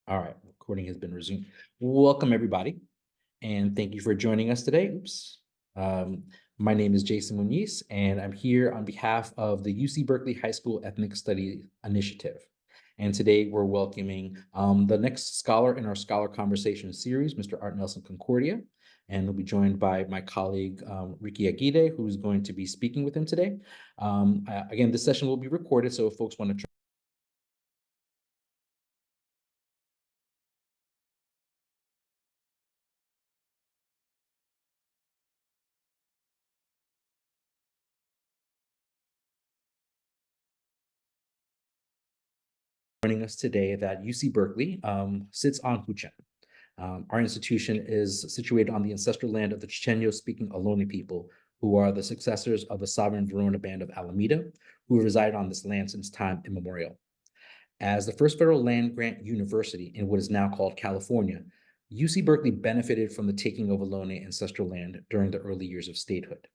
All right, recording has been resumed. Welcome, everybody, and thank you for joining us today. Oops. Um, my name is Jason Muniz, and I'm here on behalf of the UC Berkeley High School Ethnic Studies Initiative. And today we're welcoming the next scholar in our Scholar Conversation series, Mr. Artnelson Concordia, and we'll be joined by my colleague, Ricky Aguirre, who's going to be speaking with him today. Again, this session will be recorded, so if folks want to joining us today that UC Berkeley sits on Huchen. Our institution is situated on the ancestral land of the Chichenyo-speaking Ohlone people, who are the successors of the sovereign Verona Band of Alameda, who reside on this land since time immemorial. As the first federal land grant university in what is now called California, UC Berkeley benefited from the taking of Ohlone ancestral land during the early years of statehood.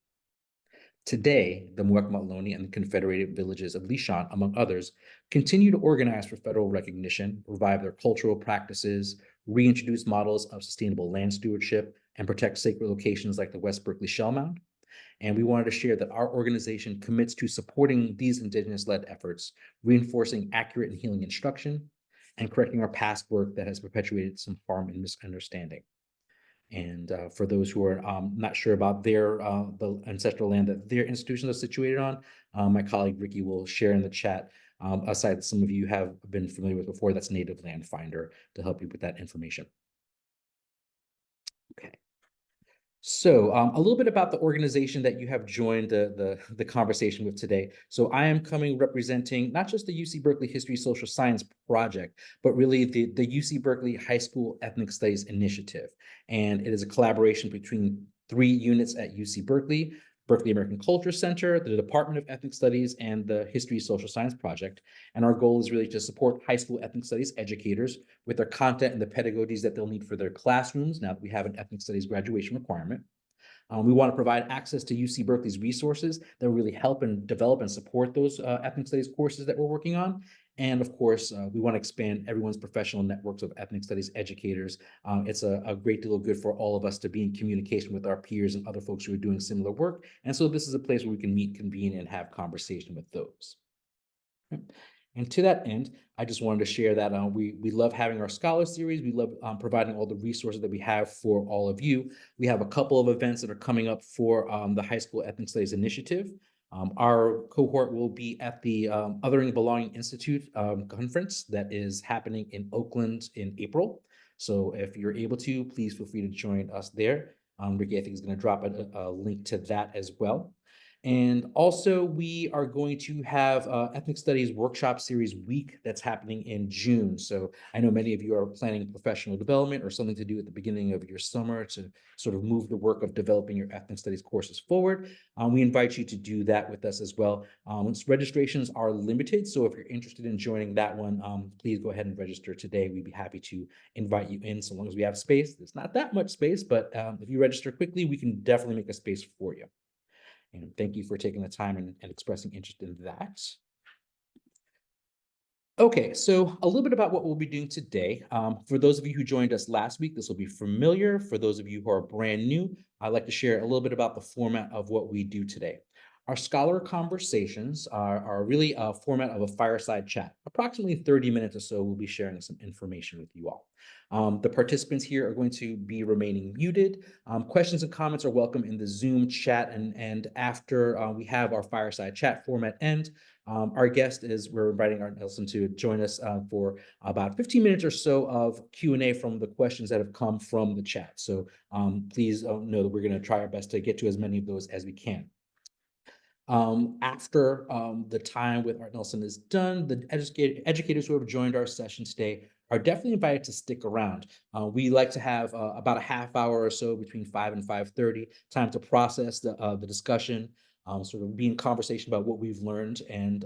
Today, the Muwekma Ohlone and the Confederated Villages of Lishan, among others, continue to organize for federal recognition, revive their cultural practices, reintroduce models of sustainable land stewardship, and protect sacred locations like the West Berkeley Shell Mound. And we wanted to share that our organization commits to supporting these Indigenous-led efforts, reinforcing accurate and healing instruction, and correcting our past work that has perpetuated some harm and misunderstanding. And for those who are not sure about the ancestral land that their institutions are situated on, my colleague Ricky will share in the chat a site that some of you have been familiar with before. That's Native Land Finder to help you with that information. Okay. So a little bit about the organization that you have joined the conversation with today. So I am coming representing not just the UC Berkeley History Social Science Project, but really the UC Berkeley High School Ethnic Studies Initiative. And it is a collaboration between 3 units at UC Berkeley, Berkeley American Culture Center, the Department of Ethnic Studies, and the History Social Science Project. And our goal is really to support high school ethnic studies educators with their content and the pedagogies that they'll need for their classrooms now that we have an ethnic studies graduation requirement. We want to provide access to UC Berkeley's resources that really help and develop and support those ethnic studies courses that we're working on. And of course, we want to expand everyone's professional networks of ethnic studies educators. It's a great deal of good for all of us to be in communication with our peers and other folks who are doing similar work. And so this is a place where we can meet, convene, and have conversation with those. And to that end, I just wanted to share that we love having our Scholar Series. We love providing all the resources that we have for all of you. We have a couple of events that are coming up for the High School Ethnic Studies Initiative. Our cohort will be at the Othering Belonging Institute conference that is happening in Oakland in April. So if you're able to, please feel free to join us there. Ricky, I think, is going to drop a link to that as well. And also, we are going to have Ethnic Studies Workshop Series Week that's happening in June. So I know many of you are planning professional development or something to do at the beginning of your summer to sort of move the work of developing your Ethnic Studies courses forward. We invite you to do that with us as well. Registrations are limited, so if you're interested in joining that one, please go ahead and register today. We'd be happy to invite you in so long as we have space. There's not that much space, but if you register quickly, we can definitely make a space for you. And thank you for taking the time and expressing interest in that. Okay, so a little bit about what we'll be doing today. For those of you who joined us last week, this will be familiar. For those of you who are brand new, I'd like to share a little bit about the format of what we do today. Our scholar conversations are really a format of a fireside chat. Approximately 30 minutes or so, we'll be sharing some information with you all. The participants here are going to be remaining muted. Questions and comments are welcome in the Zoom chat, and after we have our fireside chat format end, our guest we're inviting Artnelson to join us for about 15 minutes or so of Q&A from the questions that have come from the chat. So please know that we're going to try our best to get to as many of those as we can. After the time with Artnelson is done, the educators who have joined our session today are definitely invited to stick around. We like to have about a half hour or so between 5 and 5:30, time to process the discussion, sort of be in conversation about what we've learned, and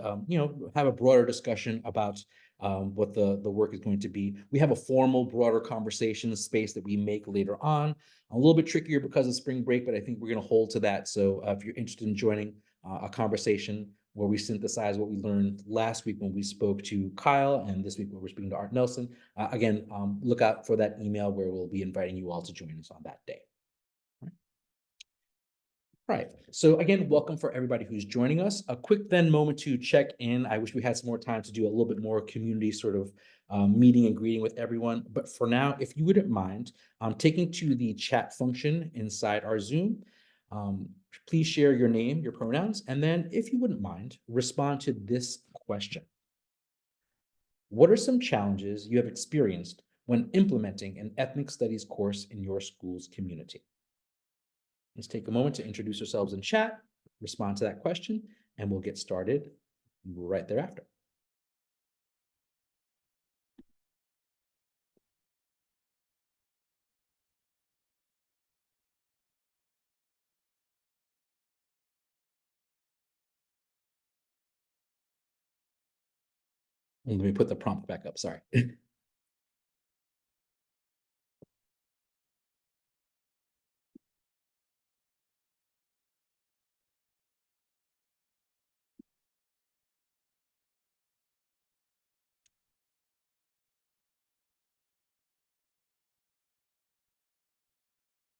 have a broader discussion about what the work is going to be. We have a formal, broader conversation space that we make later on. A little bit trickier because of spring break, but I think we're going to hold to that. So if you're interested in joining a conversation where we synthesize what we learned last week when we spoke to Kyle, and this week when we're speaking to Artnelson. Again, look out for that email where we'll be inviting you all to join us on that day. Right. So again, welcome for everybody who's joining us. A quick then moment to check in. I wish we had some more time to do a little bit more community sort of meeting and greeting with everyone. But for now, if you wouldn't mind taking to the chat function inside our Zoom, please share your name, your pronouns, and then if you wouldn't mind, respond to this question. What are some challenges you have experienced when implementing an ethnic studies course in your school's community? Let's take a moment to introduce yourselves in chat, respond to that question, and we'll get started right thereafter. Let me put the prompt back up, sorry.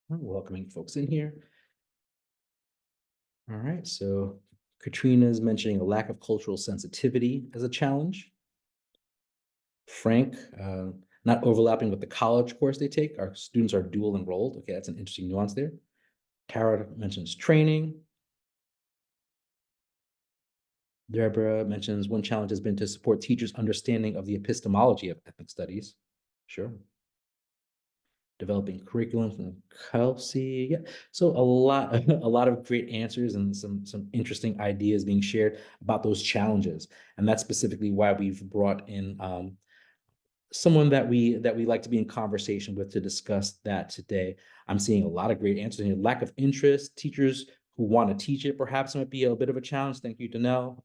Welcoming folks in here. All right, so Katrina's mentioning a lack of cultural sensitivity as a challenge. Frank, not overlapping with the college course they take. Our students are dual enrolled. Okay, that's an interesting nuance there. Tara mentions training. Deborah mentions one challenge has been to support teachers' understanding of the epistemology of ethnic studies. Sure. Developing curriculum from Kelsey. Yeah. So a lot of great answers and some interesting ideas being shared about those challenges. And that's specifically why we've brought in someone that we like to be in conversation with to discuss that today. I'm seeing a lot of great answers here. Lack of interest, teachers who want to teach it perhaps might be a bit of a challenge. Thank you, Danelle.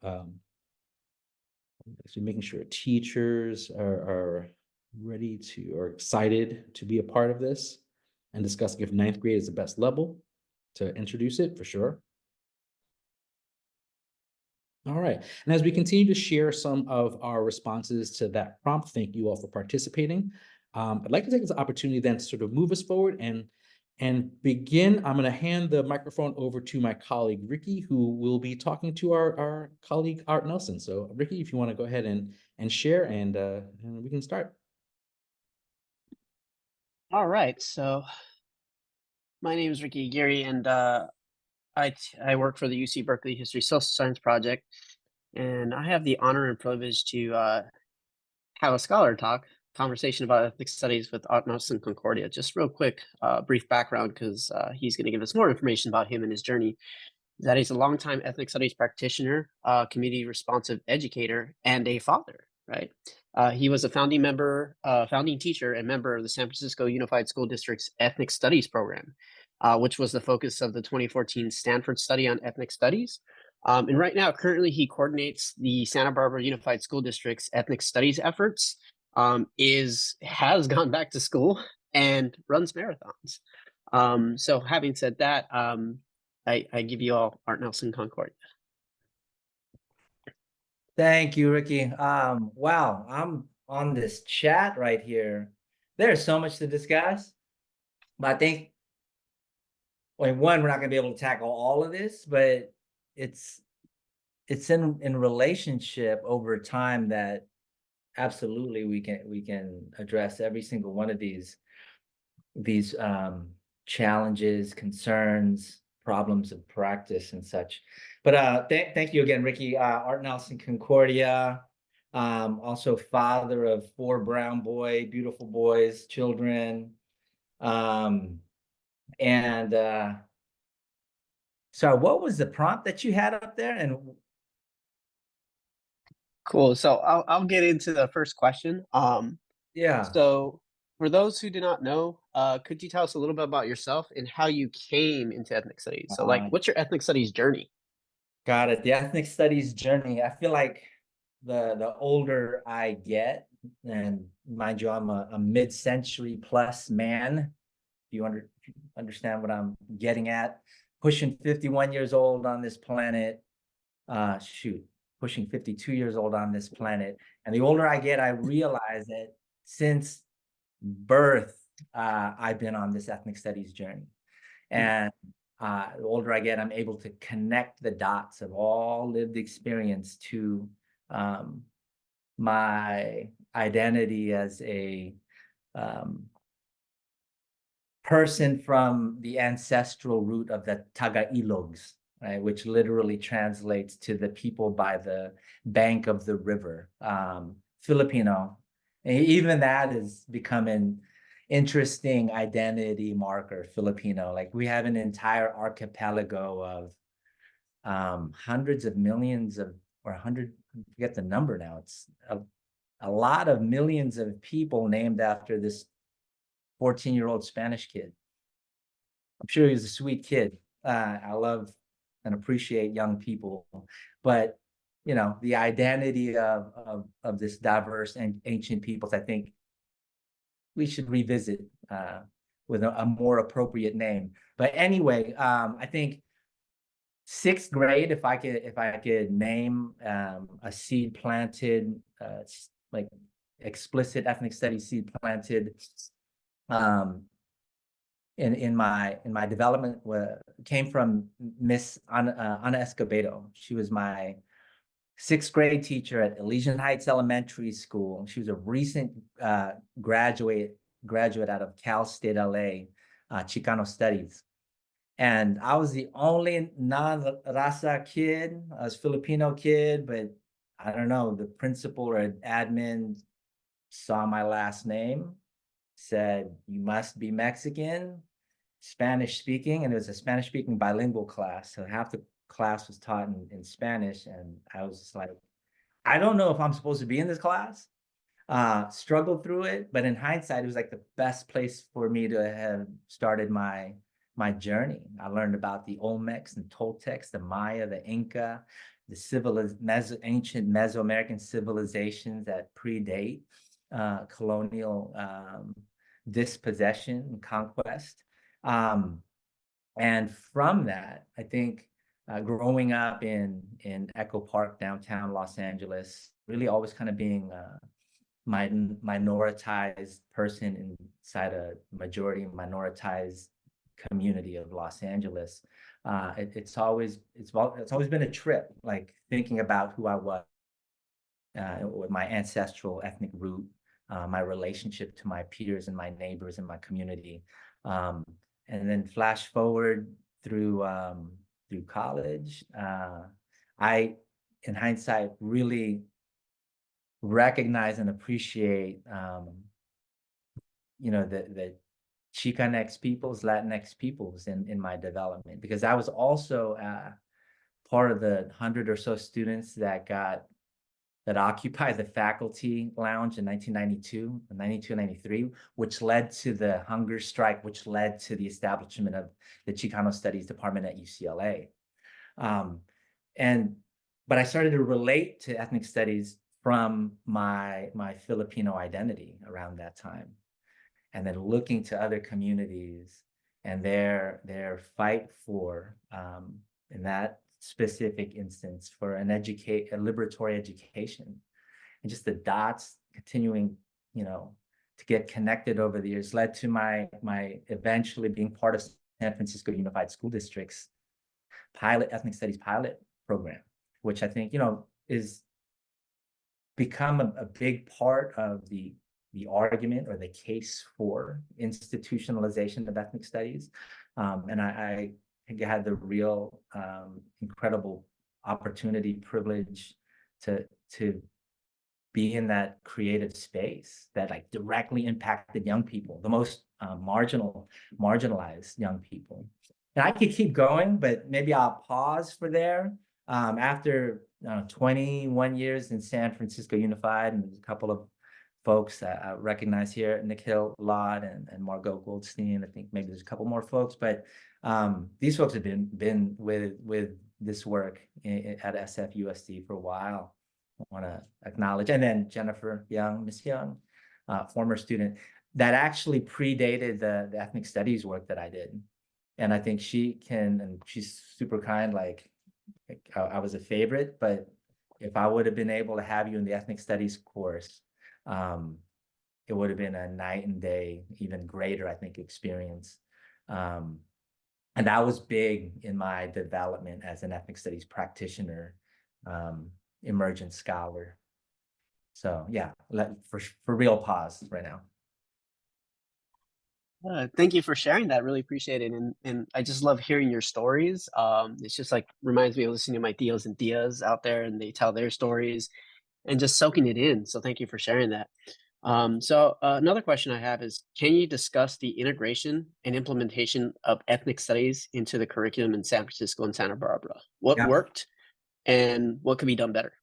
Actually making sure teachers are ready to or excited to be a part of this and discussing if ninth grade is the best level to introduce it for sure. All right, and as we continue to share some of our responses to that prompt, thank you all for participating. I'd like to take this opportunity then to sort of move us forward and begin. I'm going to hand the microphone over to my colleague, Ricky, who will be talking to our colleague, Artnelson. So Ricky, if you want to go ahead and share and we can start. All right, so my name is Ricky Aguirre, and I work for the UC Berkeley History Social Science Project, and I have the honor and privilege to have a scholar talk conversation about ethnic studies with Artnelson Concordia. Just real quick, brief background, because he's going to give us more information about him and his journey. That he's a longtime ethnic studies practitioner, community responsive educator, and a father. Right. He was a founding member, founding teacher, and member of the San Francisco Unified School District's Ethnic Studies program, which was the focus of the 2014 Stanford Study on Ethnic Studies. And right now, currently, he coordinates the Santa Barbara Unified School District's Ethnic Studies efforts. Has gone back to school and runs marathons. So, having said that, I give you all Artnelson Concordia. Thank you, Ricky. Wow, I'm on this chat right here. There's so much to discuss, but I think, well, one, we're not going to be able to tackle all of this, but it's in relationship over time that absolutely we can address every single one of these challenges, concerns, problems of practice and such. But thank you again, Ricky. Artnelson Concordia, also father of 4 brown beautiful boys, children. So what was the prompt that you had up there? And cool. So I'll get into the first question. Yeah. So for those who do not know, could you tell us a little bit about yourself and how you came into ethnic studies? So like, what's your ethnic studies journey? Got it. The ethnic studies journey. I feel like the older I get, and mind you, I'm a mid-century plus man. If you understand what I'm getting at, pushing 51 years old on this planet. shoot, pushing 52 years old on this planet. And the older I get, I realize that since birth, I've been on this ethnic studies journey. And the older I get, I'm able to connect the dots of all lived experience to my identity as a person from the ancestral root of the Tagailogs, right, which literally translates to the people by the bank of the river, Filipino. And even that is becoming interesting identity marker, Filipino. Like we have an entire archipelago of hundreds of millions of, or 100, I forget the number now. It's a lot of millions of people named after this 14-year-old Spanish kid. I'm sure he was a sweet kid. I love and appreciate young people, but you know, the identity of this diverse and ancient peoples, I think we should revisit with a more appropriate name. But anyway, I think sixth grade, if I could name a seed planted, like explicit ethnic studies seed planted in my development, came from Miss Ana Escobedo. She was my sixth grade teacher at Elysian Heights Elementary School. She was a recent graduate out of Cal State LA, Chicano Studies. And I was the only non-Rasa kid. I was Filipino kid, but I don't know, the principal or admin saw my last name, said, you must be Mexican, Spanish speaking, and it was a Spanish speaking bilingual class. So half the class was taught in Spanish. And I was just like, I don't know if I'm supposed to be in this class. Struggled through it, but in hindsight, it was like the best place for me to have started my journey. I learned about the Olmecs and Toltecs, the Maya, the Inca, the ancient Mesoamerican civilizations that predate colonial dispossession and conquest. And from that, I think growing up in Echo Park, downtown Los Angeles, really always kind of being minoritized person inside a majority minoritized community of Los Angeles. It's always been a trip, like thinking about who I was with my ancestral ethnic root, my relationship to my peers and my neighbors in my community. And then flash forward through college, I, in hindsight, really recognize and appreciate, you know, the Chicanx peoples, Latinx peoples in my development, because I was also part of the 100 or so students that occupied the faculty lounge in 1992, 93, which led to the hunger strike, which led to the establishment of the Chicano Studies Department at UCLA. But I started to relate to ethnic studies from my Filipino identity around that time. And then looking to other communities and their fight for, in that specific instance, for a liberatory education, and just the dots continuing, you know, to get connected over the years led to my eventually being part of San Francisco Unified School District's ethnic studies pilot program, which I think, you know, is become a big part of the argument or the case for institutionalization of ethnic studies. And I had the real incredible opportunity, privilege to be in that creative space that like directly impacted young people, the most marginalized young people. And I could keep going, but maybe I'll pause for there. After 21 years in San Francisco Unified, and there's a couple of folks I recognize here, Nikhil Lod and Margot Goldstein. I think maybe there's a couple more folks, but these folks have been with this work at SFUSD for a while. I want to acknowledge, and then Jennifer Young, Miss Young, former student that actually predated the ethnic studies work that I did. And I think she can, and she's super kind, like I was a favorite, but if I would have been able to have you in the ethnic studies course, it would have been a night and day, even greater, I think, experience. And that was big in my development as an ethnic studies practitioner, emergent scholar. So yeah, for real pause right now. Thank you for sharing that. Really appreciate it, and I just love hearing your stories. It's just like reminds me of listening to my tios and tias out there, and they tell their stories and just soaking it in. So thank you for sharing that. Another question I have is, can you discuss the integration and implementation of ethnic studies into the curriculum in San Francisco and Santa Barbara? What Yeah. worked and what could be done better?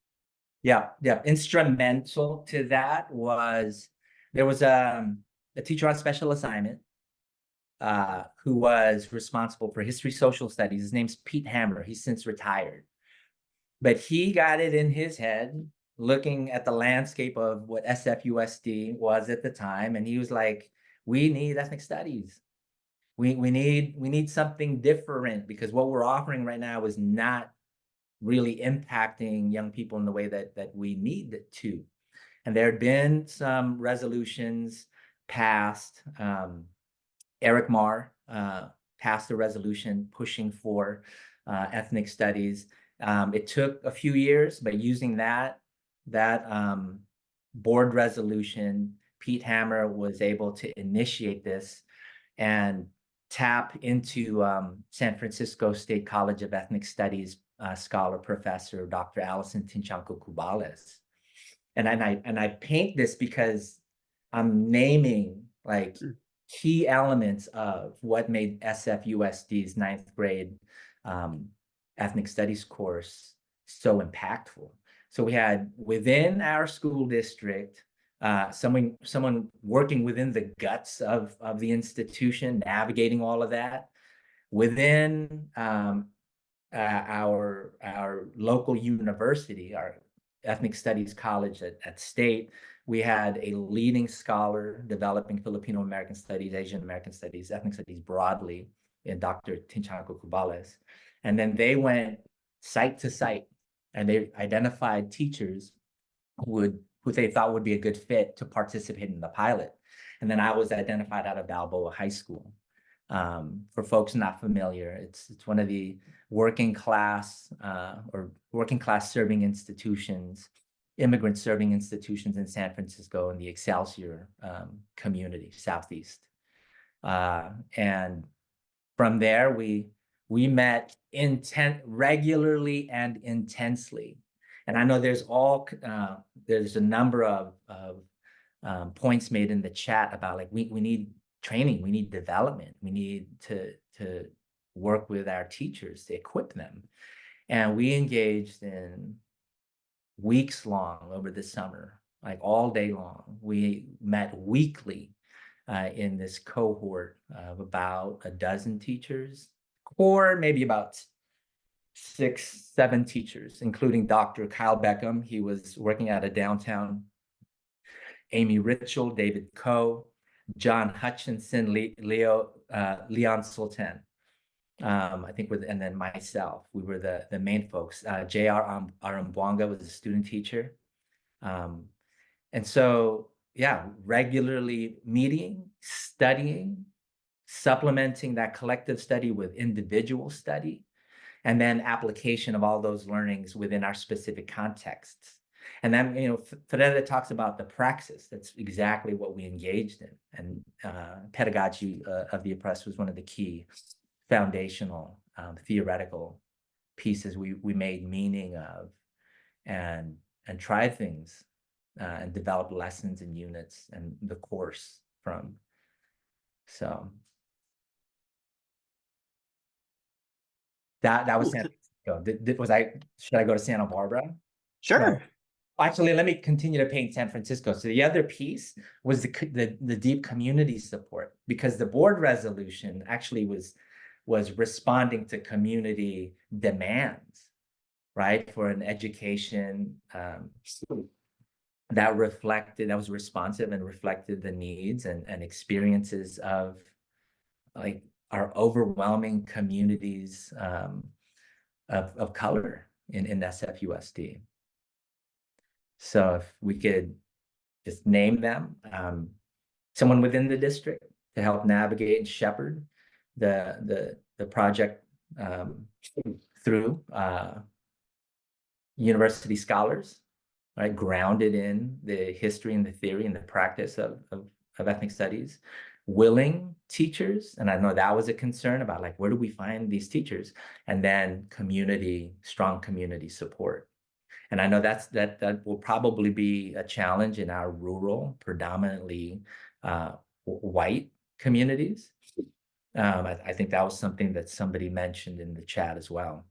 Yeah, yeah. Instrumental to that was there was a teacher on special assignment who was responsible for history social studies. His name's Pete Hammer. He's since retired. But he got it in his head, looking at the landscape of what SFUSD was at the time, and he was like, "We need ethnic studies. We need something different because what we're offering right now is not really impacting young people in the way that we need it to." And there had been some resolutions passed. Eric Marr passed a resolution pushing for ethnic studies. It took a few years, but using that board resolution, Pete Hammer was able to initiate this and tap into San Francisco State College of Ethnic Studies scholar professor, Dr. Alison Tinchanco-Cubales. And I paint this because I'm naming like key elements of what made SFUSD's 9th grade ethnic studies course so impactful. So we had within our school district, someone working within the guts of the institution, navigating all of that. Within our local university, our ethnic studies college at State, we had a leading scholar developing Filipino American studies, Asian American studies, ethnic studies broadly, in Dr. Tinchanco-Cubales. And then they went site to site and they identified teachers who they thought would be a good fit to participate in the pilot. And then I was identified out of Balboa High School. For folks not familiar, it's one of the working class serving institutions, immigrant serving institutions in San Francisco in the Excelsior community, Southeast. And from there, we met regularly and intensely. And I know there's a number of points made in the chat about like we need training, we need development, we need to work with our teachers to equip them. And we engaged in weeks long over the summer, like all day long. We met weekly in this cohort of about a dozen teachers, or maybe about 6, 7 teachers, including Dr. Kyle Beckham. He was working out of downtown. Amy Ritchell, David Coe, John Hutchinson, Leon Sultan. I think and then myself, we were the main folks. J.R. Arambwanga was a student teacher. And so, yeah, regularly meeting, studying, supplementing that collective study with individual study, and then application of all those learnings within our specific contexts. And then, Ferreira talks about the praxis. That's exactly what we engaged in. And pedagogy of the oppressed was one of the key foundational theoretical pieces we made meaning of and tried things and developed lessons and units and the course from. So that was San Francisco. Should I go to Santa Barbara? Sure. No. Actually, let me continue to paint San Francisco. So the other piece was the deep community support, because the board resolution actually was responding to community demands, right, for an education that was responsive and reflected the needs and experiences of like our overwhelming communities of color in SFUSD. So if we could just name them, someone within the district to help navigate and shepherd the project through university scholars, right, grounded in the history and the theory and the practice of ethnic studies, willing teachers, and I know that was a concern about like, where do we find these teachers? And then strong community support. And I know that will probably be a challenge in our rural, predominantly white communities. I think that was something that somebody mentioned in the chat as well.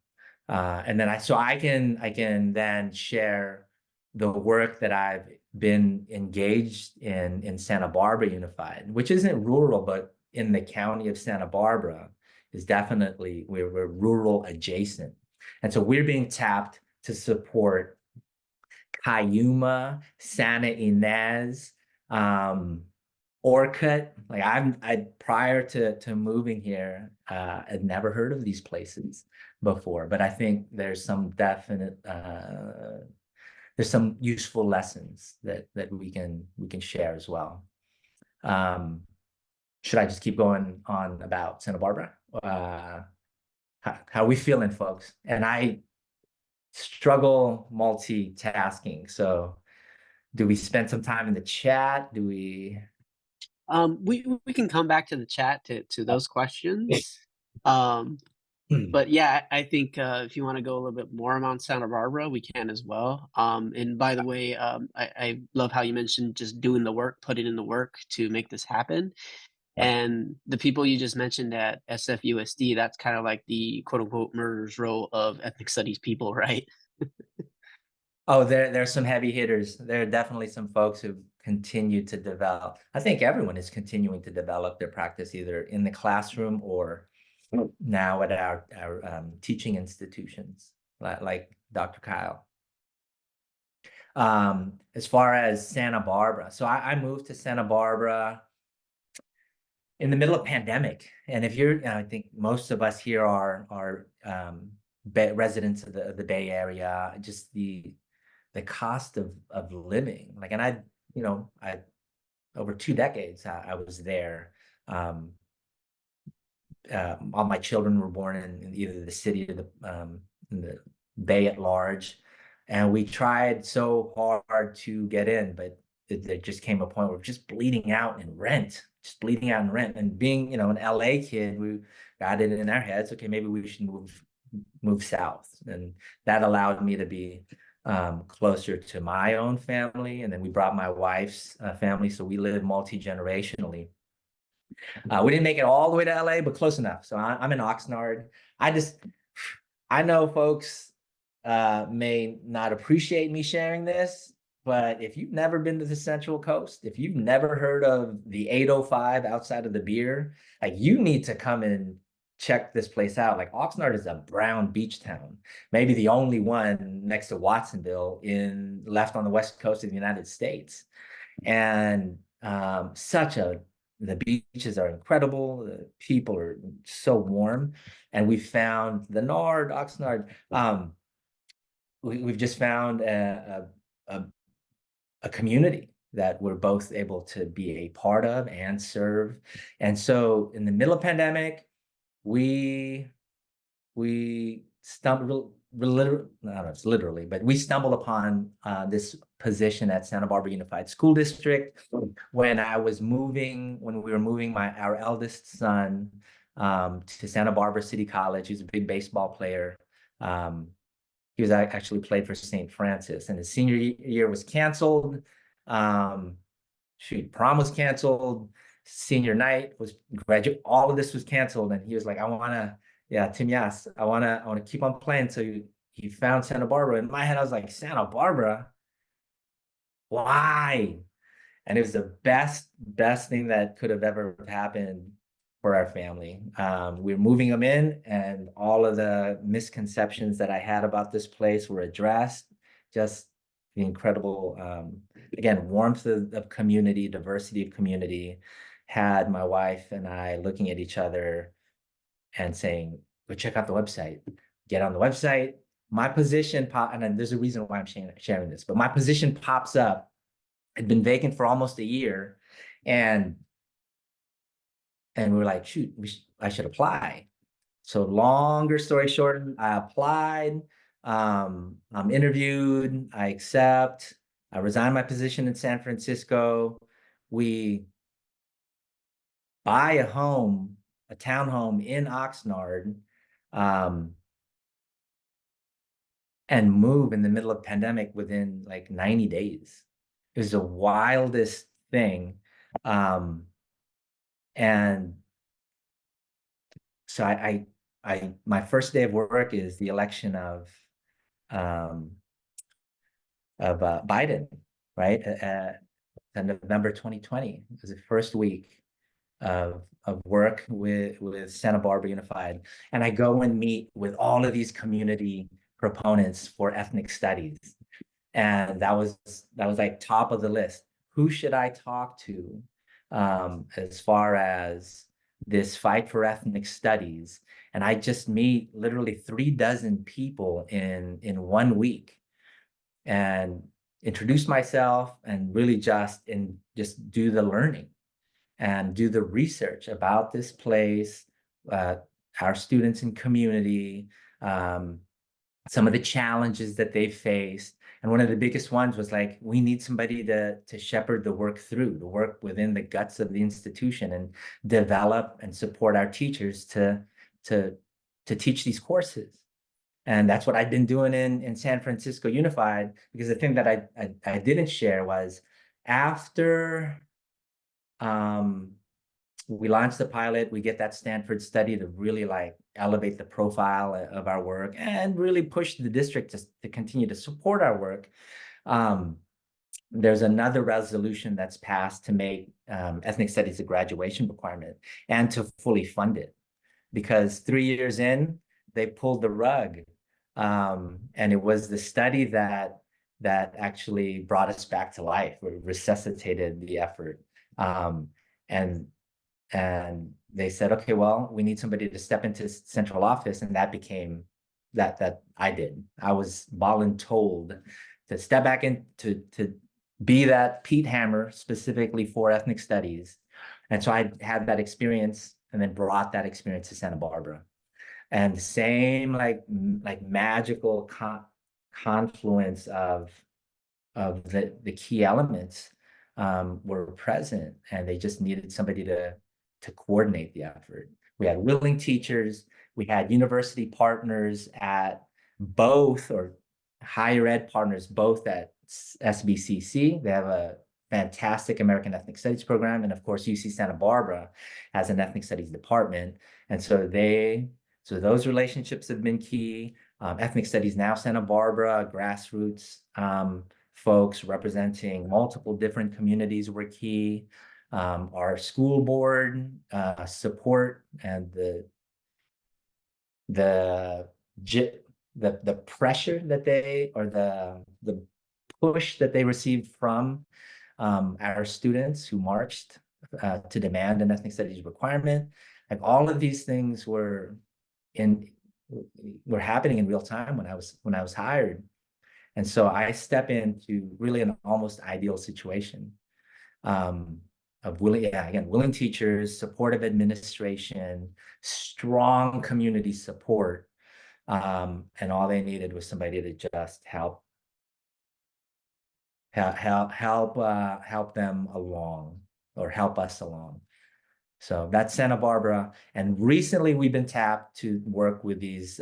And then I can then share the work that I've been engaged in Santa Barbara Unified, which isn't rural, but in the county of Santa Barbara is definitely, we're rural adjacent. And so we're being tapped to support Cayuma, Santa Ynez, Orcutt. Like I prior to moving here, I'd never heard of these places before, but I think there's some definite there's some useful lessons that we can share as well. Should I just keep going on about Santa Barbara? How are we feeling, folks? And I struggle multitasking. So do we spend some time in the chat? Do we? We can come back to the chat to those questions. But yeah, I think if you want to go a little bit more on Santa Barbara, we can as well. And by the way, I love how you mentioned just doing the work, putting in the work to make this happen. And the people you just mentioned at SFUSD, that's kind of like the quote unquote murderer's row of ethnic studies people, right? Oh, there's some heavy hitters. There are definitely some folks who continue to develop. I think everyone is continuing to develop their practice either in the classroom or now at our teaching institutions, like Dr. Kyle. As far as Santa Barbara, so I moved to Santa Barbara in the middle of pandemic. And if you're, I think most of us here are residents of the Bay Area, just the cost of living. Like, and I over 2 decades, I was there. All my children were born in either the city or in the Bay at large. And we tried so hard to get in, but there just came a point where we're just bleeding out in rent. And being, an LA kid, we got it in our heads, okay, maybe we should move south. And that allowed me to be closer to my own family. And then we brought my wife's family. So we live multi-generationally. We didn't make it all the way to LA, but close enough. So I'm in Oxnard. I know folks may not appreciate me sharing this, but if you've never been to the Central Coast, if you've never heard of the 805 outside of the Beer, like, you need to come and check this place out. Like, Oxnard is a brown beach town, maybe the only one next to Watsonville left on the west coast of the United States. And the beaches are incredible. The people are so warm. And we found the Nard, Oxnard. We've just found a community that we're both able to be a part of and serve. And so in the middle of pandemic, we stumbled, I don't know if it's literally, but we stumbled upon this position at Santa Barbara Unified School District when we were moving our eldest son to Santa Barbara City College. He was a big baseball player. He was actually played for St. Francis, and his senior year was canceled. Prom was canceled. Senior night was graduate. All of this was canceled, and he was like, Tim Yas, I want to keep on playing. So he found Santa Barbara. In my head, I was like, Santa Barbara? Why? And it was the best thing that could have ever happened for our family. We were moving them in, and all of the misconceptions that I had about this place were addressed. Just the incredible, again, warmth of community, diversity of community, had my wife and I looking at each other and saying, go check out the website. get on the website. My position and then there's a reason why I'm sharing this, but my position pops up. It'd been vacant for almost a year, and we're like, shoot, I should apply. So longer story short, I applied, I'm interviewed, I accept, I resign my position in San Francisco. We buy a home, a townhome in Oxnard, and move in the middle of pandemic within like 90 days. It was the wildest thing. And so my first day of work is the election of Biden, right? In November 2020. It was the first week of work with Santa Barbara Unified. And I go and meet with all of these community proponents for ethnic studies. And that was like top of the list. Who should I talk to as far as this fight for ethnic studies? And I just meet literally 36 people in 1 week, and introduce myself and really just do the learning and do the research about this place, our students and community, some of the challenges that they faced. And one of the biggest ones was like, we need somebody to shepherd the work through, to work within the guts of the institution and develop and support our teachers to teach these courses. And that's what I'd been doing in San Francisco Unified, because the thing that I didn't share was after we launched the pilot, we get that Stanford study to really like elevate the profile of our work and really push the district to continue to support our work. There's another resolution that's passed to make ethnic studies a graduation requirement and to fully fund it, because 3 years in, they pulled the rug. And it was the study that actually brought us back to life, or resuscitated the effort. And they said, okay, well, we need somebody to step into central office. And that became that I did. I was voluntold to step back in to be that Pete Hammer specifically for ethnic studies. And so I had that experience and then brought that experience to Santa Barbara. And the same like magical confluence of the key elements were present, and they just needed somebody to coordinate the effort. We had willing teachers, we had university partners at both, or higher ed partners, both at SBCC. They have a fantastic American Ethnic Studies program. And of course, UC Santa Barbara has an Ethnic Studies department. And so those relationships have been key. Ethnic Studies Now Santa Barbara, grassroots folks representing multiple different communities were key. Our school board support and the pressure that they, or the push that they received from our students who marched to demand an ethnic studies requirement. Like all of these things were happening in real time when I was hired. And so I step into really an almost ideal situation of willing teachers, supportive administration, strong community support. And all they needed was somebody to just help them along, or help us along. So that's Santa Barbara. And recently we've been tapped to work with these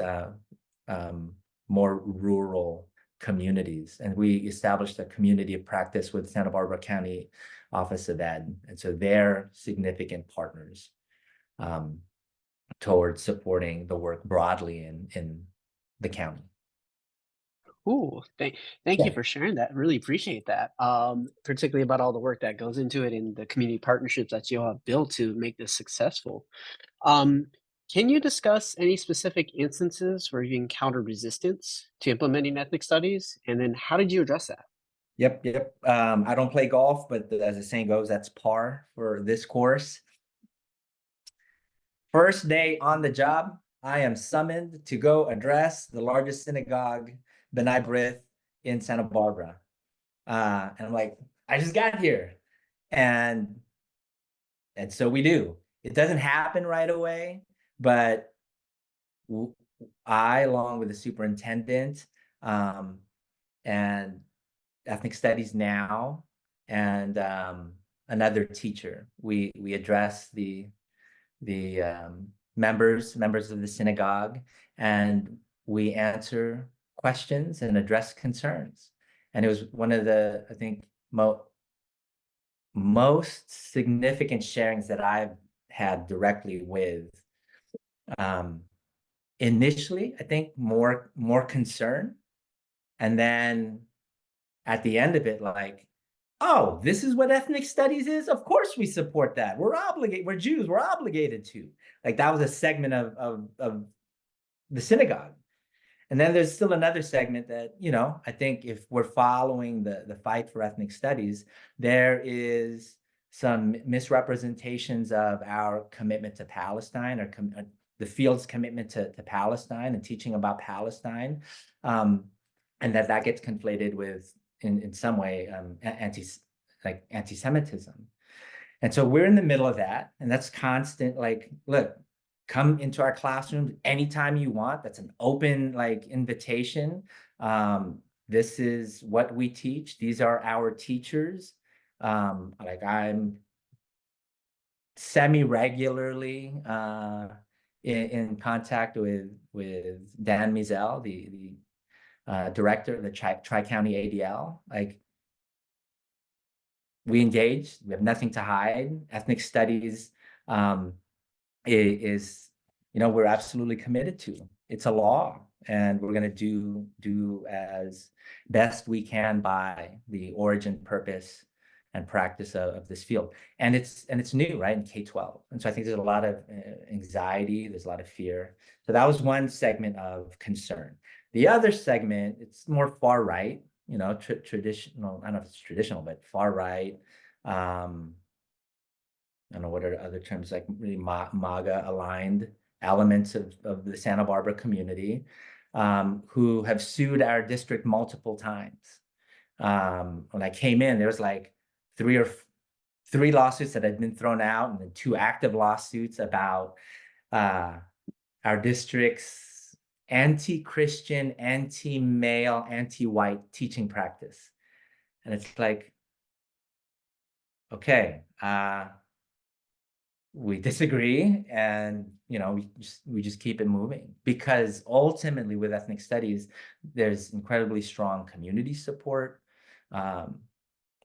more rural communities. And we established a community of practice with Santa Barbara County Office of Ed. And so they're significant partners towards supporting the work broadly in the county. Ooh, thank you for sharing that. Really appreciate that. Particularly about all the work that goes into it and the community partnerships that you all have built to make this successful. Can you discuss any specific instances where you encountered resistance to implementing ethnic studies, and then how did you address that? Yep. I don't play golf, but as the saying goes, that's par for this course. First day on the job, I am summoned to go address the largest synagogue, B'nai B'rith, in Santa Barbara. And I'm like, I just got here. And so we do. It doesn't happen right away, but I, along with the superintendent, and ethnic studies now, and another teacher, we address the members of the synagogue, and we answer questions and address concerns. And it was one of the, I think, most significant sharings that I've had directly with. Initially, I think more concern, and then at the end of it, like, oh, this is what ethnic studies is? Of course we support that. We're obligated, we're Jews, we're obligated to. Like, that was a segment of the synagogue. And then there's still another segment that, you know, I think if we're following the fight for ethnic studies, there is some misrepresentations of our commitment to Palestine, or the field's commitment to Palestine and teaching about Palestine. And that gets conflated with, in some way, anti-Semitism. And so we're in the middle of that, and that's constant. Like, look, come into our classrooms anytime you want. That's an open, like, invitation. This is what we teach. These are our teachers. Like, I'm semi-regularly in contact with Dan Mizell, the director of the Tri-County ADL. Like, we engage, we have nothing to hide. Ethnic studies is, you know, we're absolutely committed to. It's a law, and we're going to do as best we can by the origin, purpose, and practice of this field. And it's new, right, in K-12. And so I think there's a lot of anxiety, there's a lot of fear. So that was one segment of concern. The other segment, it's more far right, you know, traditional, I don't know if it's traditional, but far right. I don't know what are other terms, like really MAGA aligned elements of the Santa Barbara community, who have sued our district multiple times. When I came in, there was like three lawsuits that had been thrown out, and then 2 active lawsuits about our district's anti-Christian, anti-male, anti-white teaching practice. And it's like, okay, we disagree, and, you know, we just keep it moving, because ultimately with ethnic studies, there's incredibly strong community support,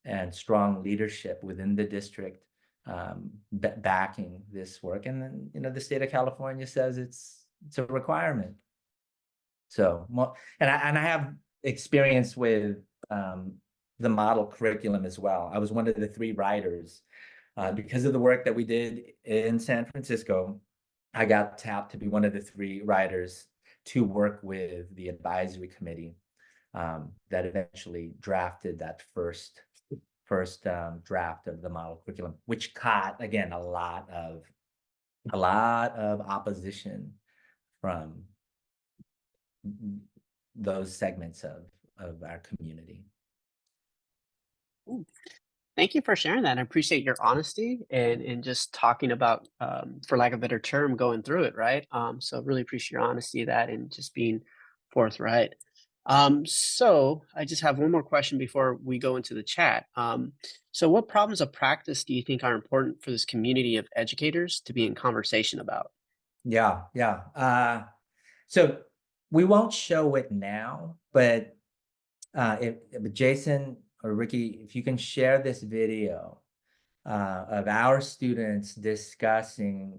and strong leadership within the district, backing this work. And then, you know, the state of California says it's a requirement. So, and I have experience with the model curriculum as well. I was one of the 3 writers. Because of the work that we did in San Francisco, I got tapped to be one of the 3 writers to work with the advisory committee that eventually drafted that first draft of the model curriculum, which caught, again, a lot of opposition from those segments of our community. Ooh. Thank you for sharing that. I appreciate your honesty and just talking about, for lack of a better term, going through it, right? So really appreciate your honesty of that and just being forthright. So I just have one more question before we go into the chat. So what problems of practice do you think are important for this community of educators to be in conversation about? Yeah. So we won't show it now, but if Jason or Ricky, if you can share this video of our students discussing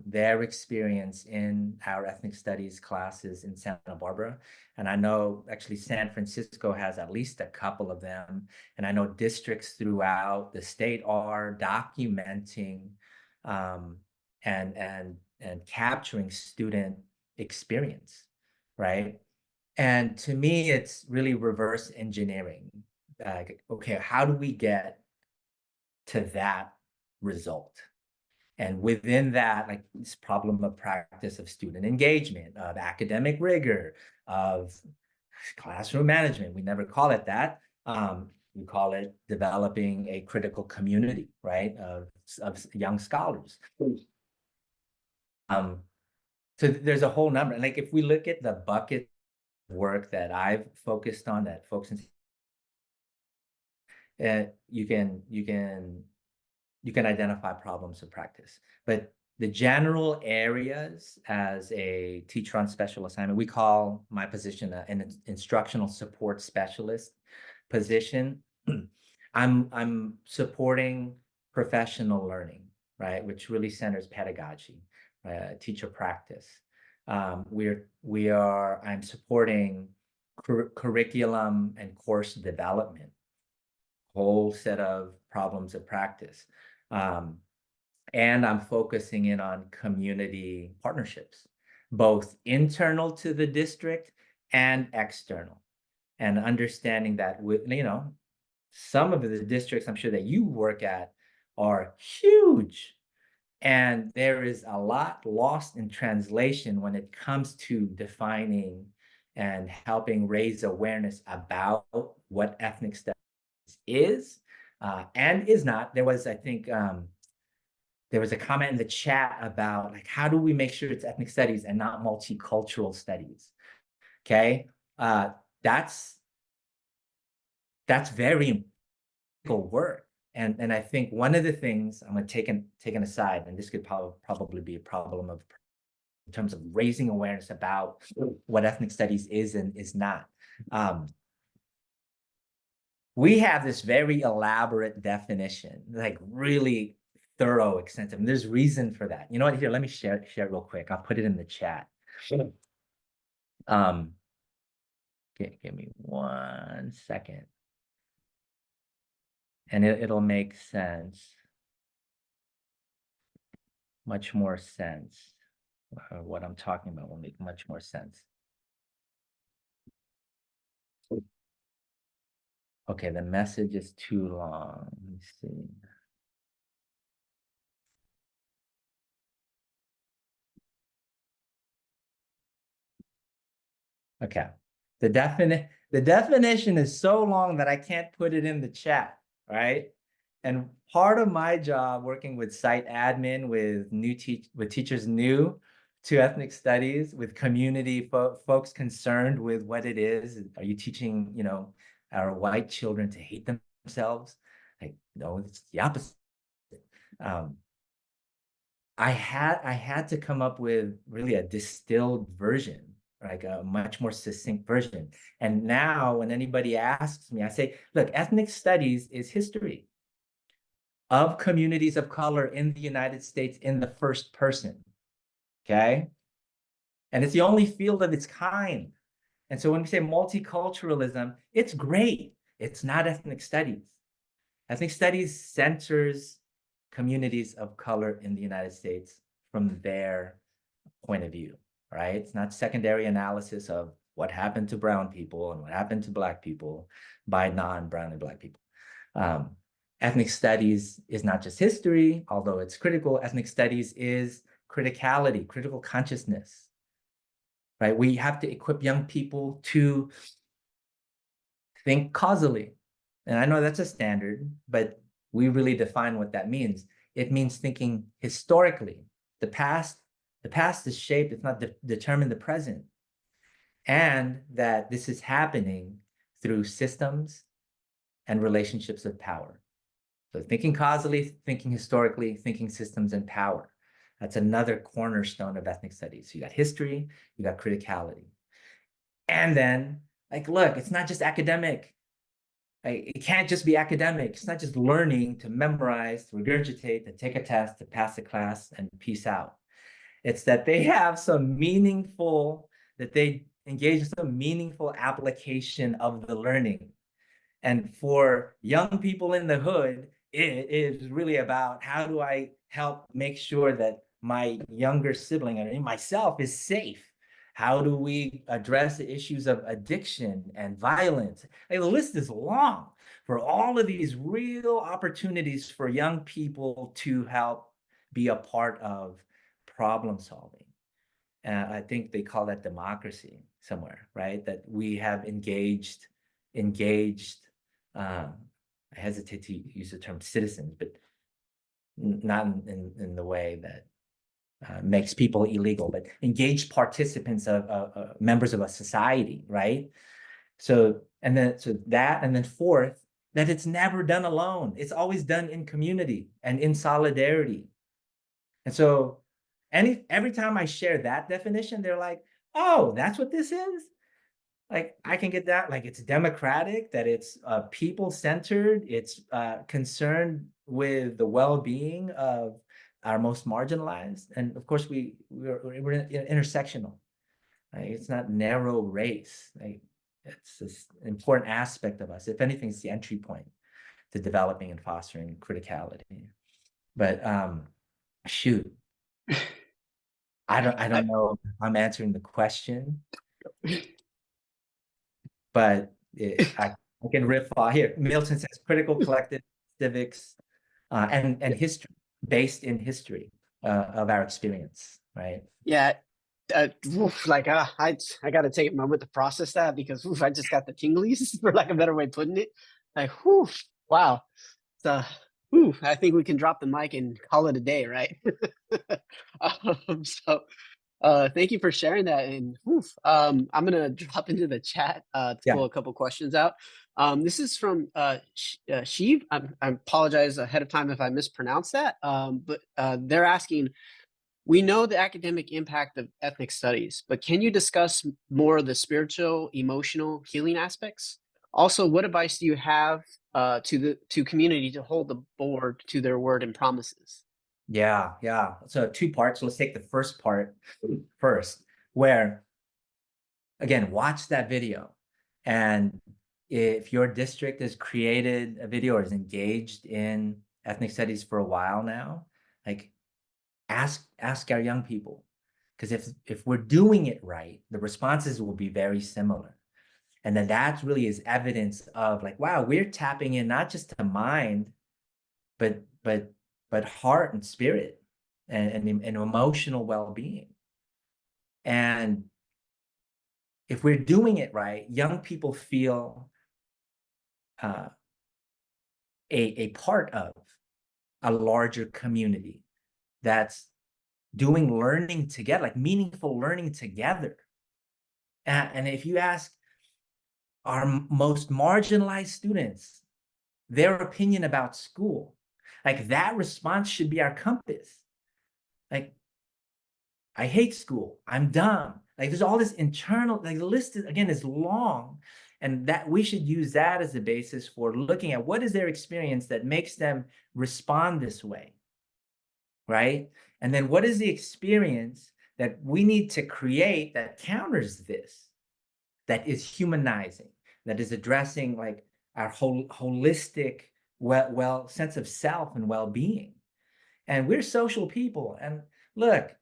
their experience in our ethnic studies classes in Santa Barbara. And I know actually San Francisco has at least a couple of them. And I know districts throughout the state are documenting and capturing student experience, right? And to me, it's really reverse engineering. Okay, how do we get to that result? And within that, like this problem of practice of student engagement, of academic rigor, of classroom management, we never call it that. We call it developing a critical community, right, of young scholars. So there's a whole number. And like if we look at the bucket work that I've focused on, that folks you can identify problems of practice. But the general areas, as a teacher on special assignment, we call my position an instructional support specialist position. I'm supporting professional learning, right, which really centers pedagogy, teacher practice. I'm supporting curriculum and course development, whole set of problems of practice. And I'm focusing in on community partnerships, both internal to the district and external, and understanding that with, some of the districts I'm sure that you work at are huge. And there is a lot lost in translation when it comes to defining and helping raise awareness about what ethnic studies is and is not. There was, I think, there was a comment in the chat about like, how do we make sure it's ethnic studies and not multicultural studies? Okay, that's very important work. And I think one of the things I'm going to take an aside, and this could probably be a problem of in terms of raising awareness about what ethnic studies is and is not. We have this very elaborate definition, like really thorough, extensive. And there's reason for that. You know what? Here, let me share it real quick. I'll put it in the chat. Give me 1 second. And it'll make sense. Much more sense. What I'm talking about will make much more sense. Okay, the message is too long. Let me see. Okay, the definition is so long that I can't put it in the chat, right? And part of my job working with site admin, with teachers new to ethnic studies, with community folks concerned with what it is. Are you teaching, our white children to hate themselves? Like, no, it's the opposite. I had to come up with really a distilled version, like a much more succinct version. And now when anybody asks me, I say, look, ethnic studies is history of communities of color in the United States in the first person, okay? And it's the only field of its kind. And so when we say multiculturalism, it's great. It's not ethnic studies. Ethnic studies centers communities of color in the United States from their point of view, right? It's not secondary analysis of what happened to brown people and what happened to Black people by non-brown and Black people. Ethnic studies is not just history, although it's critical. Ethnic studies is criticality, critical consciousness, right? We have to equip young people to think causally. And I know that's a standard, but we really define what that means. It means thinking historically. The past is shaped, it's not determined the present. And that this is happening through systems and relationships of power. So thinking causally, thinking historically, thinking systems and power. That's another cornerstone of ethnic studies. So you got history, you got criticality. And then, like, look, it's not just academic. It can't just be academic. It's not just learning to memorize, to regurgitate, to take a test, to pass the class and peace out. It's that they have some meaningful, that they engage in some meaningful application of the learning. And for young people in the hood, it is really about how do I help make sure that my younger sibling and myself is safe? How do we address the issues of addiction and violence? Like, the list is long for all of these real opportunities for young people to help be a part of problem solving. I think they call that democracy somewhere, right? That we have engaged, I hesitate to use the term citizens, but not in the way that makes people illegal, but engaged participants of members of a society, right? So that, and then fourth, that it's never done alone. It's always done in community and in solidarity. And so every time I share that definition, they're like, oh, that's what this is? Like, I can get that. Like, it's democratic, that it's people-centered, it's concerned with the well-being of our most marginalized. And of course, we're intersectional. Right? It's not narrow race. Right? It's this important aspect of us. If anything, it's the entry point to developing and fostering criticality. But shoot, I don't know if I'm answering the question, but I can riff off here. Milton says critical collective civics and history, based in history of our experience, right? Yeah. Like I got to take a moment to process that, because I just got the tinglies, for lack of a better way of putting it. Like, wow. So, I think we can drop the mic and call it a day, right? So, thank you for sharing that. And I'm gonna drop into the chat to pull a couple questions out. This is from Sheev. I apologize ahead of time if I mispronounce that. But they're asking, we know the academic impact of ethnic studies, but can you discuss more of the spiritual, emotional, healing aspects? Also, what advice do you have to community to hold the board to their word and promises? Yeah. So 2 parts. Let's take the first part first, where, again, watch that video. And if your district has created a video or is engaged in ethnic studies for a while now, like, ask our young people, because if we're doing it right, the responses will be very similar. And then that really is evidence of, like, wow, we're tapping in not just to mind, but heart and spirit and emotional well-being. And if we're doing it right, young people feel a part of a larger community that's doing learning together, like meaningful learning together. And if you ask our most marginalized students their opinion about school, like, that response should be our compass. Like, I hate school, I'm dumb. Like, there's all this internal, like, the list is, again, is long, and that we should use that as the basis for looking at what is their experience that makes them respond this way, right? And then what is the experience that we need to create that counters this, that is humanizing, that is addressing, like, our holistic sense of self and well-being. And we're social people. And look,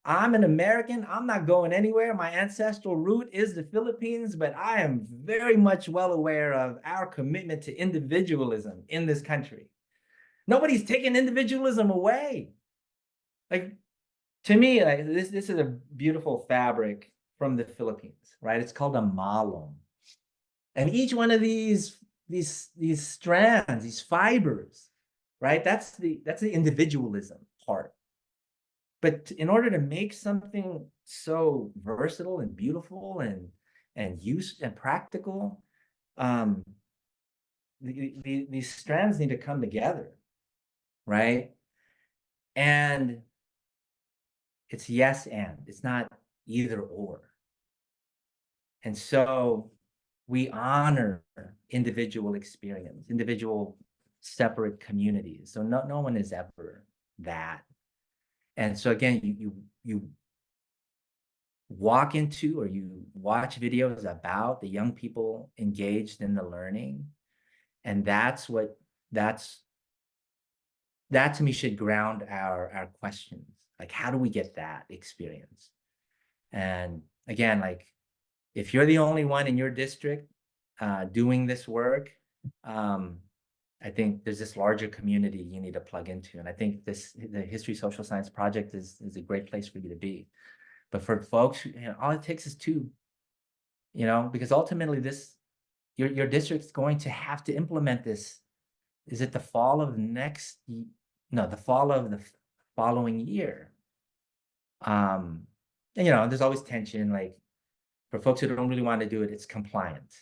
I'm an American. I'm not going anywhere. My ancestral root is the Philippines, but I am very much well aware of our commitment to individualism in this country. Nobody's taking individualism away. Like, to me, like, this is a beautiful fabric from the Philippines, right? It's called a malong. And each one of these strands, these fibers, right? That's the individualism part. But in order to make something so versatile and beautiful and used and practical, these strands need to come together, right? And it's yes and, it's not either or. And so we honor individual experience, individual separate communities. So no one is ever that. And so again, you walk into, or you watch videos about the young people engaged in the learning, and that to me should ground our questions. Like, how do we get that experience? And again, like, if you're the only one in your district doing this work, I think there's this larger community you need to plug into. And I think the History Social Science project is a great place for you to be. But for folks, all it takes is two, because ultimately your district's going to have to implement this. Is it the fall of the fall of the following year? And there's always tension, like for folks who don't really want to do it, it's compliance.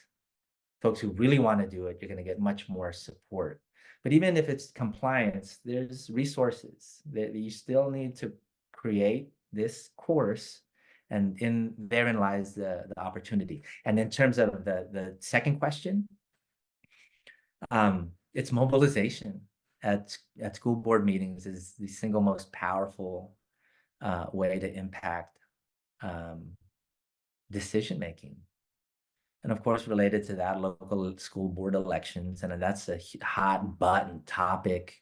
Folks who really want to do it, you're going to get much more support. But even if it's compliance, there's resources that you still need to create this course, and therein lies the opportunity. And in terms of the second question, it's mobilization at school board meetings is the single most powerful way to impact decision making. And of course, related to that, local school board elections. And that's a hot button topic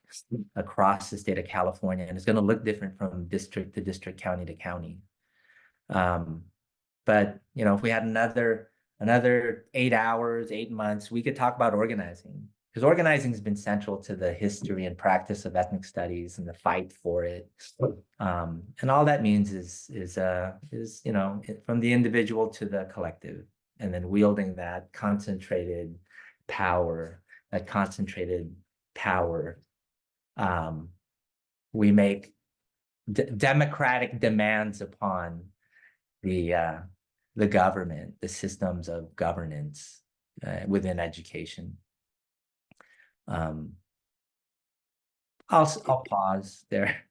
across the state of California. And it's going to look different from district to district, county to county. But, if we had another 8 hours, 8 months, we could talk about organizing. Because organizing has been central to the history and practice of ethnic studies and the fight for it. And all that means is from the individual to the collective. And then wielding that concentrated power, we make democratic demands upon the government, the systems of governance within education. I'll pause there.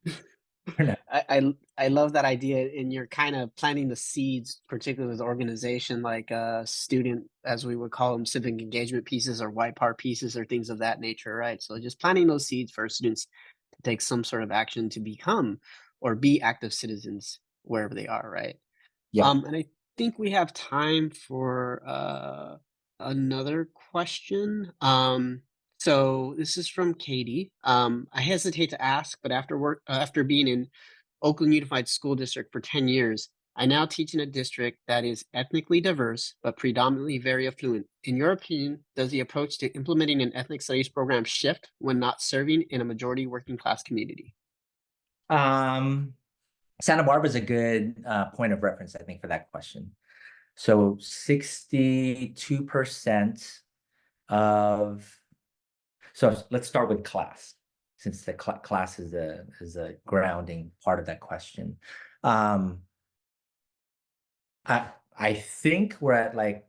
I love that idea, and you're kind of planting the seeds, particularly with organization like student, as we would call them, civic engagement pieces or white power pieces or things of that nature, right? So just planting those seeds for students to take some sort of action to become or be active citizens wherever they are, right? Yeah. And I think we have time for another question. So this is from Katie. I hesitate to ask, but after being in Oakland Unified School District for 10 years, I now teach in a district that is ethnically diverse, but predominantly very affluent. In your opinion, does the approach to implementing an ethnic studies program shift when not serving in a majority working class community? Santa Barbara is a good point of reference, I think, for that question. So 62% so let's start with class, since the class is a grounding part of that question. I think we're at like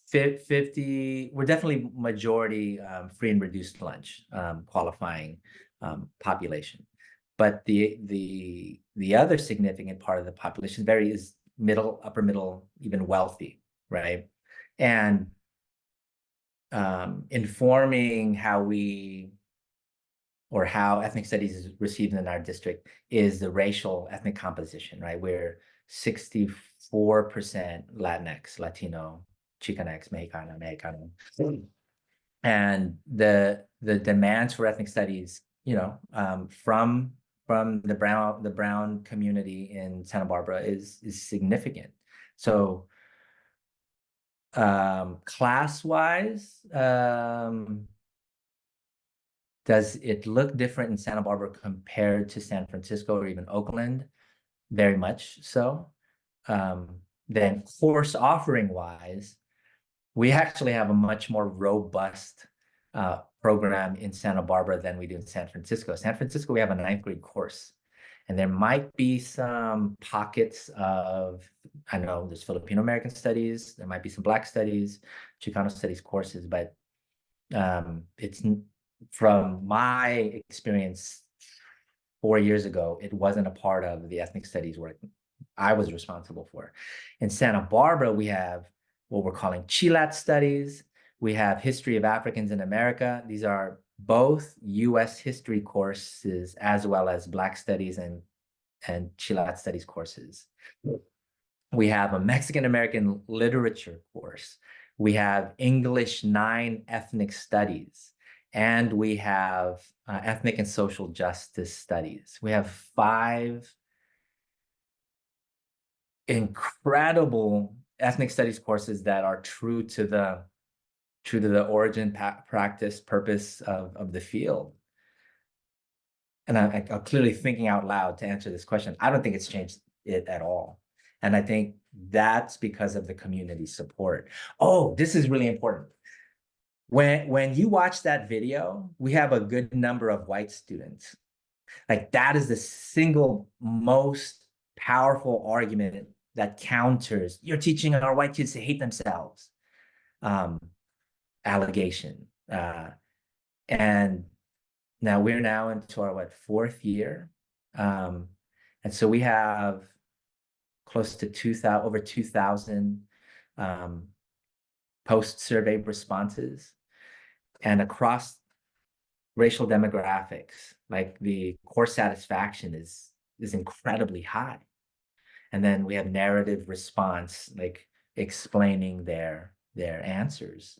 50. We're definitely majority free and reduced lunch qualifying population, but the other significant part of the population is middle, upper middle, even wealthy, right? And informing how ethnic studies is received in our district is the racial ethnic composition, right? We're 64% Latinx, Latino, Chicanx, Mexicano. And the demands for ethnic studies, from the brown community in Santa Barbara is significant. So class-wise, does it look different in Santa Barbara compared to San Francisco or even Oakland? Very much so. Then course offering-wise, we actually have a much more robust program in Santa Barbara than we do in San Francisco. San Francisco, we have a 9th grade course. And there might be some pockets of, I know there's Filipino American studies, there might be some Black studies, Chicano studies courses, but it's, from my experience 4 years ago, it wasn't a part of the ethnic studies work I was responsible for. In Santa Barbara, we have what we're calling Chilat studies. We have History of Africans in America. These are both US history courses as well as Black studies and Chilat studies courses. We have a Mexican American literature course. We have English 9 ethnic studies, and we have ethnic and social justice studies. We have 5 incredible ethnic studies courses that are true to true to the origin, practice, purpose of the field. And I'm clearly thinking out loud to answer this question. I don't think it's changed it at all. And I think that's because of the community support. Oh, this is really important. When you watch that video, we have a good number of white students. Like, that is the single most powerful argument that counters "you're teaching our white kids to hate themselves" allegation. And now we're now into our fourth year. And so we have close to over 2,000 post-survey responses. And across racial demographics, like, the course satisfaction is incredibly high. And then we have narrative response, like explaining their answers.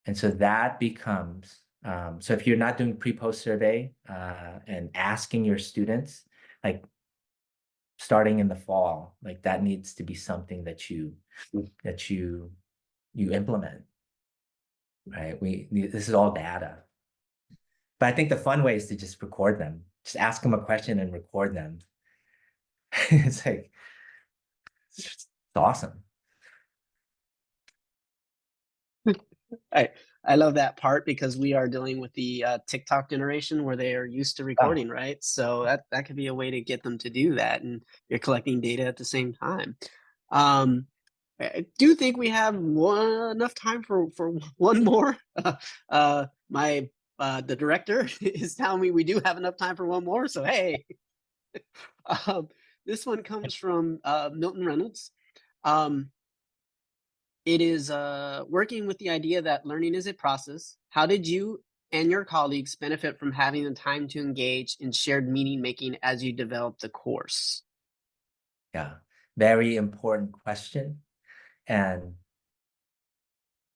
And so that becomes, so if you're not doing pre-post survey and asking your students, like, starting in the fall, like, that needs to be something that you implement, right? This is all data. But I think the fun way is to just record them. Just ask them a question and record them. It's like, it's awesome. I love that part because we are dealing with the TikTok generation where they are used to recording, right? So that could be a way to get them to do that, and you're collecting data at the same time. I do think we have enough time for one more. The director is telling me we do have enough time for one more. So hey, this one comes from Milton Reynolds. It is working with the idea that learning is a process. How did you and your colleagues benefit from having the time to engage in shared meaning making as you developed the course? Yeah, very important question. And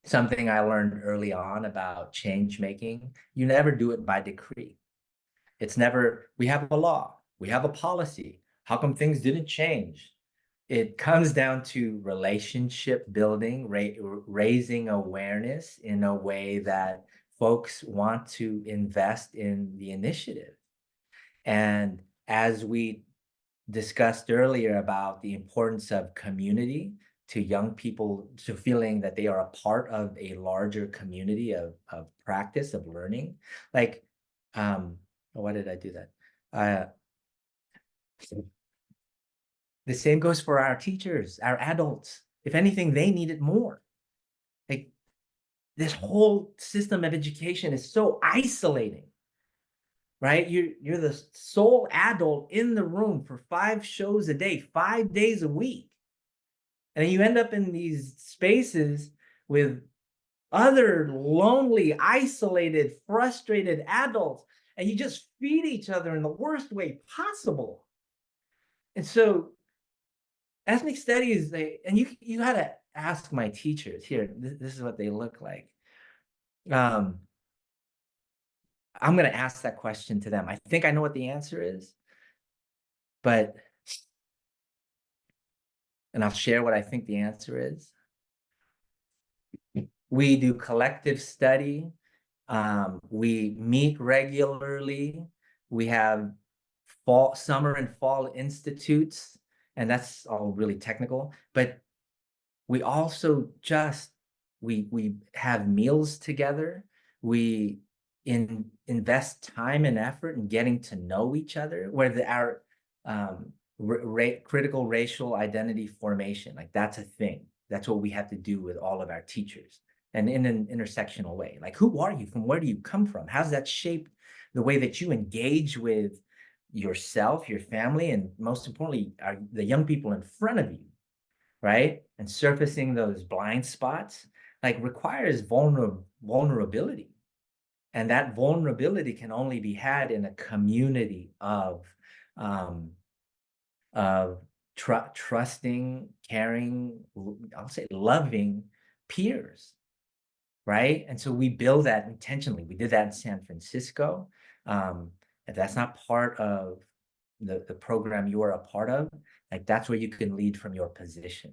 something I learned early on about change making: you never do it by decree. It's never, we have a law, we have a policy, how come things didn't change? It comes down to relationship building, raising awareness in a way that folks want to invest in the initiative. And as we discussed earlier about the importance of community to young people, to feeling that they are a part of a larger community of practice, of learning, like, why did I do that? The same goes for our teachers, our adults. If anything, they need it more. Like, this whole system of education is so isolating, right? You're the sole adult in the room for 5 shows a day, 5 days a week. And you end up in these spaces with other lonely, isolated, frustrated adults, and you just feed each other in the worst way possible. And so ethnic studies, and you got to ask my teachers here. This is what they look like. I'm going to ask that question to them. I think I know what the answer is, and I'll share what I think the answer is. We do collective study. We meet regularly. We have summer and fall institutes, and that's all really technical. But we also we have meals together. We invest time and effort in getting to know each other, where our critical racial identity formation, like, that's a thing. That's what we have to do with all of our teachers, and in an intersectional way. Like, who are you? From where do you come from? How's that shape the way that you engage with yourself, your family, and most importantly, the young people in front of you, right? And surfacing those blind spots, like, requires vulnerability. And that vulnerability can only be had in a community of trusting, caring, I'll say loving peers, right? And so we build that intentionally. We did that in San Francisco. If that's not part of the program you are a part of, like, that's where you can lead from your position.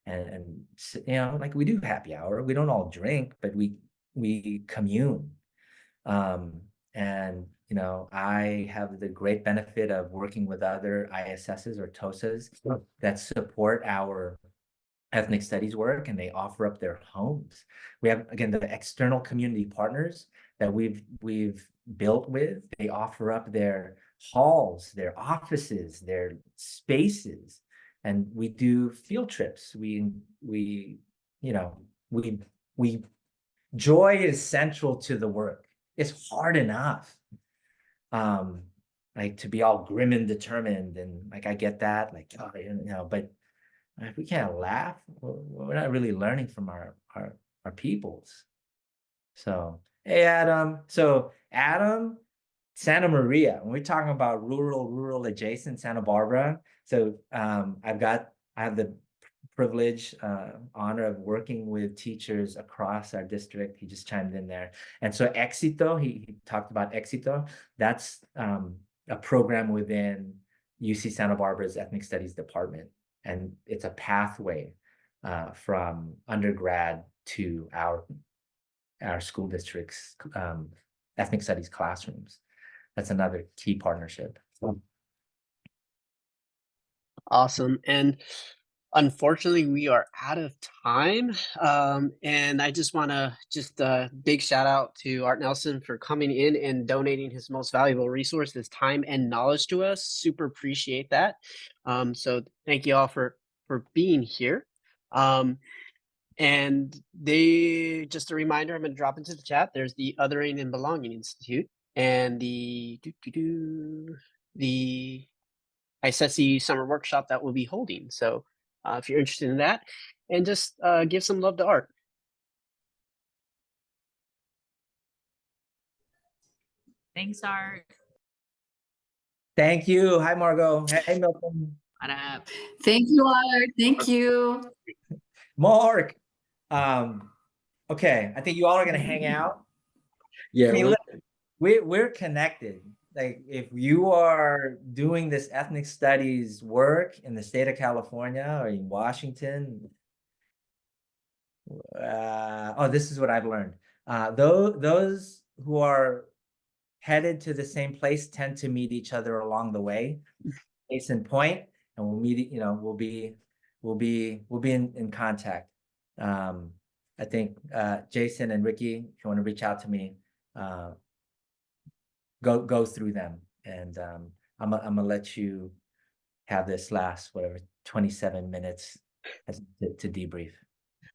you know, like we do happy hour. We don't all drink, but we commune. And you know, I have the great benefit of working with other ISSs or TOSAs that support our ethnic studies work, and they offer up their homes. We have, again, the external community partners that we've built with. They offer up their halls, their offices, their spaces, and we do field trips. We you know, we joy is central to the work. It's hard enough like to be all grim and determined, and like I get that, like, oh, you know, but if we can't laugh, we're not really learning from our peoples. So, hey, Adam. So, Adam, Santa Maria, when we're talking about rural adjacent Santa Barbara. So, I have the privilege, honor of working with teachers across our district. He just chimed in there. And so Éxito, he talked about Éxito. That's a program within UC Santa Barbara's Ethnic Studies department. And it's a pathway from undergrad to our school district's ethnic studies classrooms. That's another key partnership. Awesome. And unfortunately, we are out of time. And I just want to big shout out to Artnelson for coming in and donating his most valuable resource, his time and knowledge to us. Super appreciate that. So thank you all for being here. And just a reminder, I'm going to drop into the chat. There's the Othering and Belonging Institute and the HSESI summer workshop that we'll be holding. So if you're interested in that, and just give some love to Art. Thanks, Art. Thank you. Hi, Margot. Hey, Milton. What up? Thank you, Art. Thank you. Mark. Okay, I think you all are gonna hang out. Yeah, I mean, we're connected. Like, if you are doing this ethnic studies work in the state of California or in Washington, oh, this is what I've learned. Those who are headed to the same place tend to meet each other along the way. Case in point, and we'll meet. You know, we'll be in contact. I think Jason and Ricky, if you want to reach out to me, go through them, and I'm gonna let you have this last 27 minutes to debrief.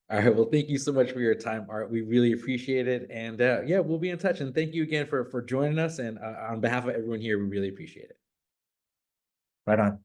all right. Well, thank you so much for your time, Art. We really appreciate it. And yeah, we'll be in touch. And thank you again for joining us. And on behalf of everyone here, we really appreciate it. Right on.